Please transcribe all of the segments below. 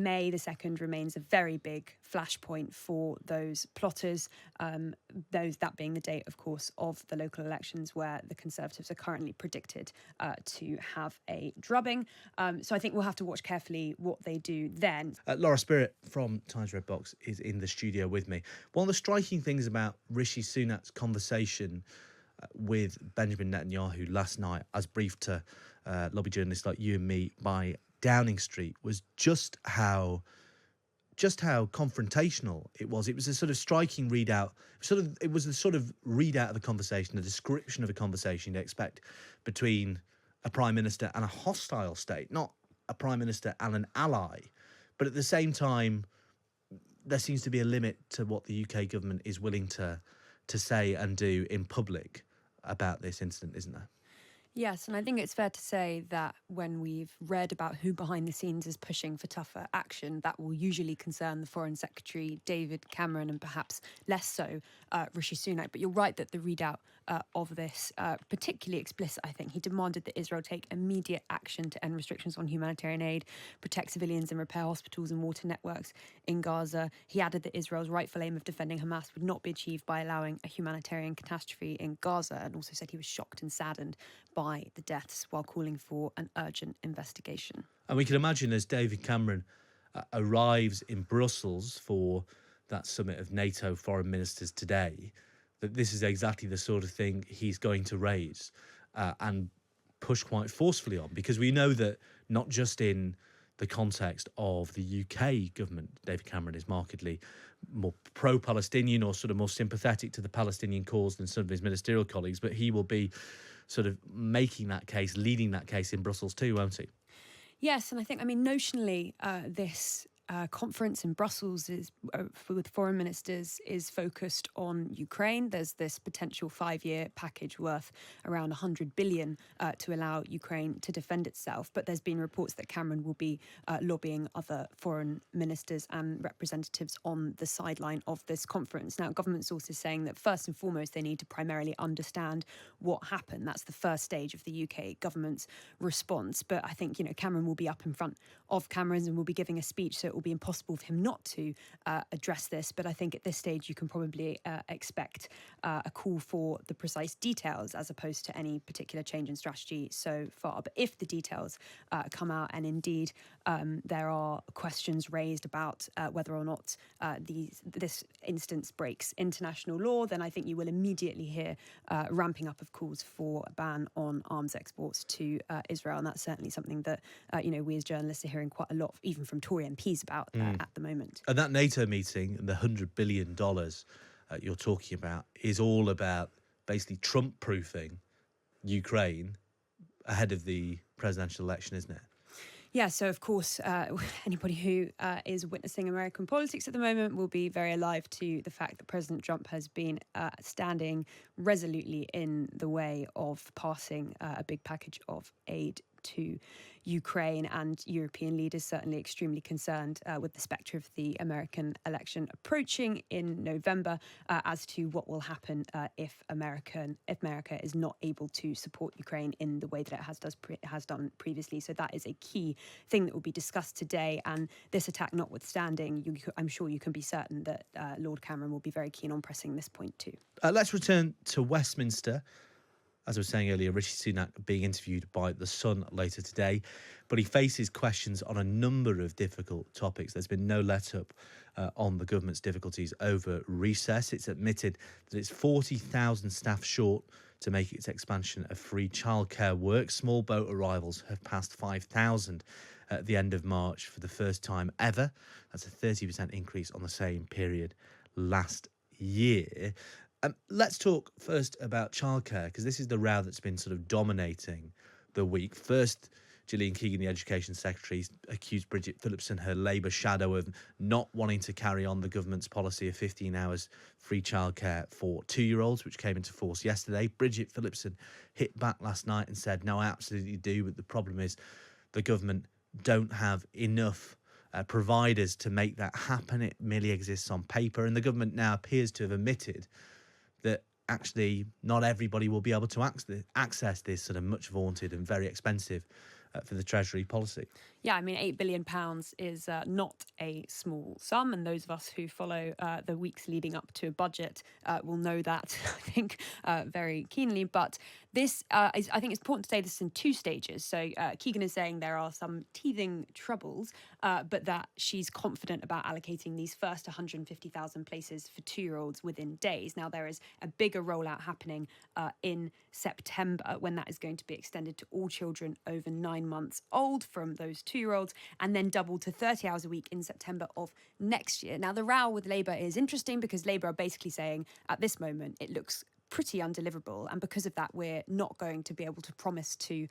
May the 2nd remains a very big flashpoint for those plotters, that being the date, of course, of the local elections where the Conservatives are currently predicted to have a drubbing. So I think we'll have to watch carefully what they do then. Laura Spirit from Times Red Box is in the studio with me. One of the striking things about Rishi Sunak's conversation with Benjamin Netanyahu last night, as briefed to lobby journalists like you and me by Downing Street, was just how confrontational it was. It was a sort of striking readout. It was the sort of readout of a conversation, a description of a conversation you'd expect between a prime minister and a hostile state, not a prime minister and an ally. But at the same time, there seems to be a limit to what the UK government is willing to say and do in public about this incident, isn't there? Yes, and I think it's fair to say that when we've read about who behind the scenes is pushing for tougher action, that will usually concern the Foreign Secretary, David Cameron, and perhaps less so Rishi Sunak. But you're right that the readout of this, particularly explicit, I think. He demanded that Israel take immediate action to end restrictions on humanitarian aid, protect civilians and repair hospitals and water networks in Gaza. He added that Israel's rightful aim of defending Hamas would not be achieved by allowing a humanitarian catastrophe in Gaza, and also said he was shocked and saddened by the deaths while calling for an urgent investigation. And we can imagine as David Cameron arrives in Brussels for that summit of NATO foreign ministers today, that this is exactly the sort of thing he's going to raise and push quite forcefully on, because we know that not just in the context of the UK government, David Cameron is markedly more pro-Palestinian or sort of more sympathetic to the Palestinian cause than some of his ministerial colleagues, but he will be sort of making that case, leading that case in Brussels too, won't he? Yes, and I think, notionally, this conference in Brussels is with foreign ministers is focused on Ukraine. There's this potential 5-year package worth around 100 billion to allow Ukraine to defend itself. But there's been reports that Cameron will be lobbying other foreign ministers and representatives on the sideline of this conference. Now, government sources saying that first and foremost, they need to primarily understand what happened. That's the first stage of the UK government's response. But I think, Cameron will be up in front of cameras and will be giving a speech, so it will be impossible for him not to address this. But I think at this stage you can probably expect a call for the precise details as opposed to any particular change in strategy so far. But if the details come out and indeed there are questions raised about whether or not this instance breaks international law, then I think you will immediately hear ramping up of calls for a ban on arms exports to Israel. And that's certainly something that we as journalists are hearing quite a lot, even from Tory MPs, about at the moment. And that NATO meeting and the $100 billion you're talking about is all about basically Trump-proofing Ukraine ahead of the presidential election, isn't it? Yeah, so of course, anybody who is witnessing American politics at the moment will be very alive to the fact that President Trump has been standing resolutely in the way of passing a big package of aid to Ukraine, and European leaders certainly extremely concerned with the spectre of the American election approaching in November as to what will happen if America is not able to support Ukraine in the way that it has done previously. So that is a key thing that will be discussed today. And this attack notwithstanding, I'm sure you can be certain that Lord Cameron will be very keen on pressing this point too. Let's return to Westminster. As I was saying earlier, Rishi Sunak being interviewed by The Sun later today, but he faces questions on a number of difficult topics. There's been no let-up on the government's difficulties over recess. It's admitted that it's 40,000 staff short to make its expansion of free childcare work. Small boat arrivals have passed 5,000 at the end of March for the first time ever. That's a 30% increase on the same period last year. Let's talk first about childcare, because this is the row that's been sort of dominating the week. First, Gillian Keegan, the Education Secretary, accused Bridget Phillipson, her Labour shadow, of not wanting to carry on the government's policy of 15 hours free childcare for 2-year-olds, which came into force yesterday. Bridget Phillipson hit back last night and said, no, I absolutely do, but the problem is the government don't have enough providers to make that happen. It merely exists on paper, and the government now appears to have admitted that actually not everybody will be able to access this sort of much vaunted and very expensive for the Treasury policy. Yeah, I mean, £8 billion is not a small sum. And those of us who follow the weeks leading up to a budget will know that, I think, very keenly. But this I think it's important to say this in two stages. So Keegan is saying there are some teething troubles, but that she's confident about allocating these first 150,000 places for 2-year-olds within days. Now, there is a bigger rollout happening in September, when that is going to be extended to all children over 9 months old from those 2-year-olds, and then doubled to 30 hours a week in September of next year. Now, the row with Labour is interesting because Labour are basically saying at this moment it looks pretty undeliverable, and because of that we're not going to be able to promise to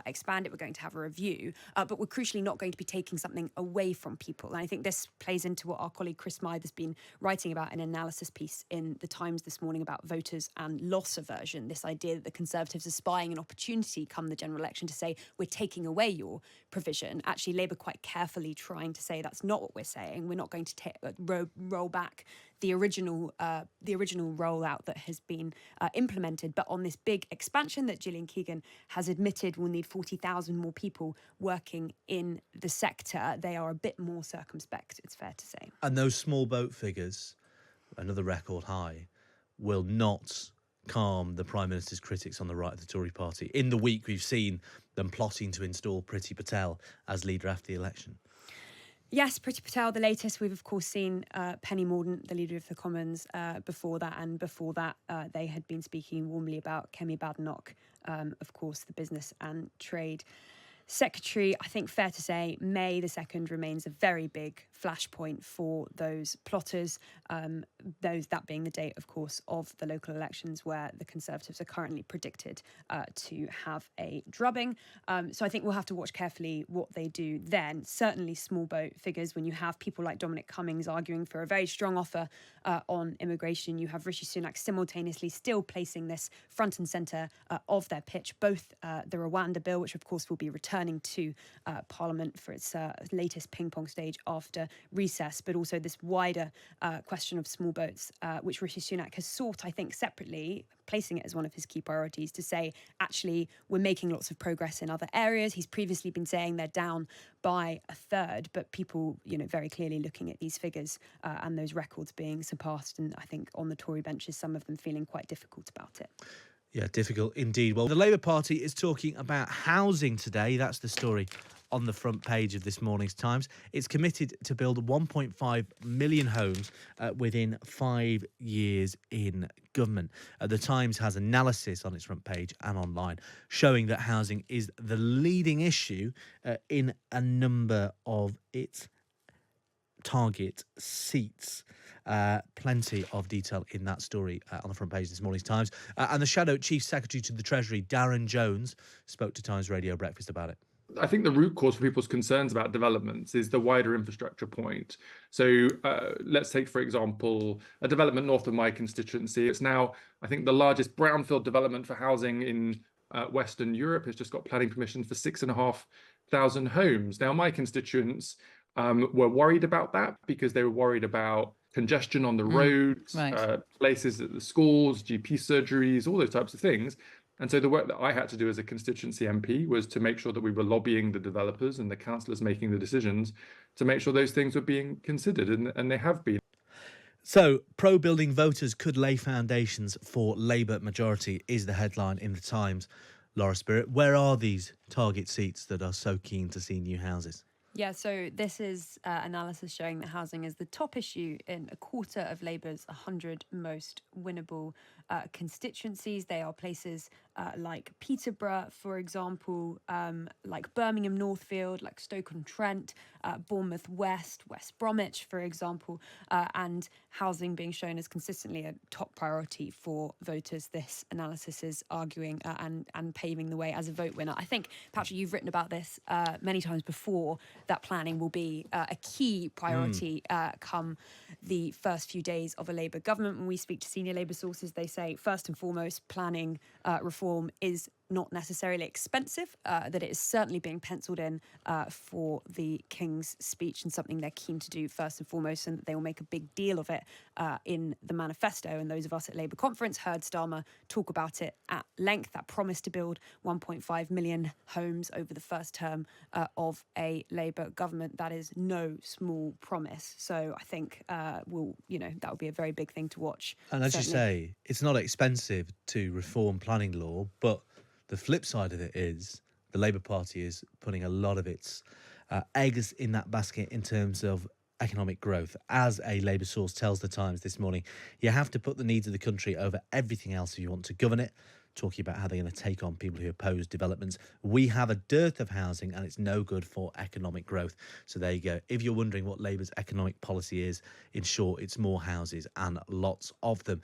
expand it. We're going to have a review, but we're crucially not going to be taking something away from people. And I think this plays into what our colleague Chris Mythe has been writing about in an analysis piece in The Times this morning about voters and loss aversion, this idea that the Conservatives are spying an opportunity come the general election to say we're taking away your provision. Actually, Labour quite carefully trying to say that's not what we're saying. We're not going to roll back the original rollout that has been implemented, but on this big expansion that Gillian Keegan has admitted will need 40,000 more people working in the sector, they are a bit more circumspect, it's fair to say. And those small boat figures, another record high, will not calm the Prime Minister's critics on the right of the Tory party. In the week, we've seen them plotting to install Priti Patel as leader after the election. Yes, Priti Patel, the latest. We've, of course, seen Penny Mordaunt, the leader of the Commons, before that. And before that, they had been speaking warmly about Kemi Badenoch, of course, the business and trade secretary. I think fair to say May the 2nd remains a very big flashpoint for those plotters, that being the date, of course, of the local elections where the Conservatives are currently predicted to have a drubbing. So I think we'll have to watch carefully what they do then. Certainly small boat figures when you have people like Dominic Cummings arguing for a very strong offer on immigration. You have Rishi Sunak simultaneously still placing this front and centre of their pitch, both the Rwanda bill, which of course will be returning to Parliament for its latest ping-pong stage after recess, but also this wider question of small boats, which Rishi Sunak has sought, I think, separately, placing it as one of his key priorities to say, actually, we're making lots of progress in other areas. He's previously been saying they're down by a third, but people, very clearly looking at these figures and those records being surpassed, and I think on the Tory benches, some of them feeling quite difficult about it. Yeah, difficult indeed. Well, the Labour Party is talking about housing today. That's the story on the front page of this morning's Times. It's committed to build 1.5 million homes within 5 years in government. The Times has analysis on its front page and online showing that housing is the leading issue in a number of its target seats. Plenty of detail in that story on the front page of this morning's Times. And the Shadow Chief Secretary to the Treasury, Darren Jones, spoke to Times Radio Breakfast about it. I think the root cause for people's concerns about developments is the wider infrastructure point. So let's take, for example, a development north of my constituency. It's now, I think, the largest brownfield development for housing in Western Europe. Has just got planning permission for 6,500 homes. Now, my constituents were worried about that because they were worried about congestion on the roads, right. Places at the schools, GP surgeries, all those types of things. And so the work that I had to do as a constituency MP was to make sure that we were lobbying the developers and the councillors making the decisions to make sure those things were being considered, and they have been. So, pro-building voters could lay foundations for Labour majority is the headline in the Times. Laura Spirit, where are these target seats that are so keen to see new houses? Yeah, so this is analysis showing that housing is the top issue in a quarter of Labour's 100 most winnable constituencies. They are places like Peterborough, for example, like Birmingham Northfield, like Stoke-on-Trent, Bournemouth West, West Bromwich, for example, and housing being shown as consistently a top priority for voters. This analysis is arguing and paving the way as a vote winner. I think, Patrick, you've written about this many times before, that planning will be a key priority come the first few days of a Labour government. When we speak to senior Labour sources, they say, first and foremost, planning reform is not necessarily expensive, that it is certainly being penciled in for the King's speech and something they're keen to do first and foremost, and that they will make a big deal of it in the manifesto. And those of us at Labour Conference heard Starmer talk about it at length, that promise to build 1.5 million homes over the first term of a Labour government. That is no small promise. So I think that will be a very big thing to watch. And as you say, it's not expensive to reform planning law, but the flip side of it is the Labour Party is putting a lot of its eggs in that basket in terms of economic growth. As a Labour source tells The Times this morning, you have to put the needs of the country over everything else if you want to govern it. Talking about how they're going to take on people who oppose developments. We have a dearth of housing and it's no good for economic growth. So there you go. If you're wondering what Labour's economic policy is, in short, it's more houses and lots of them.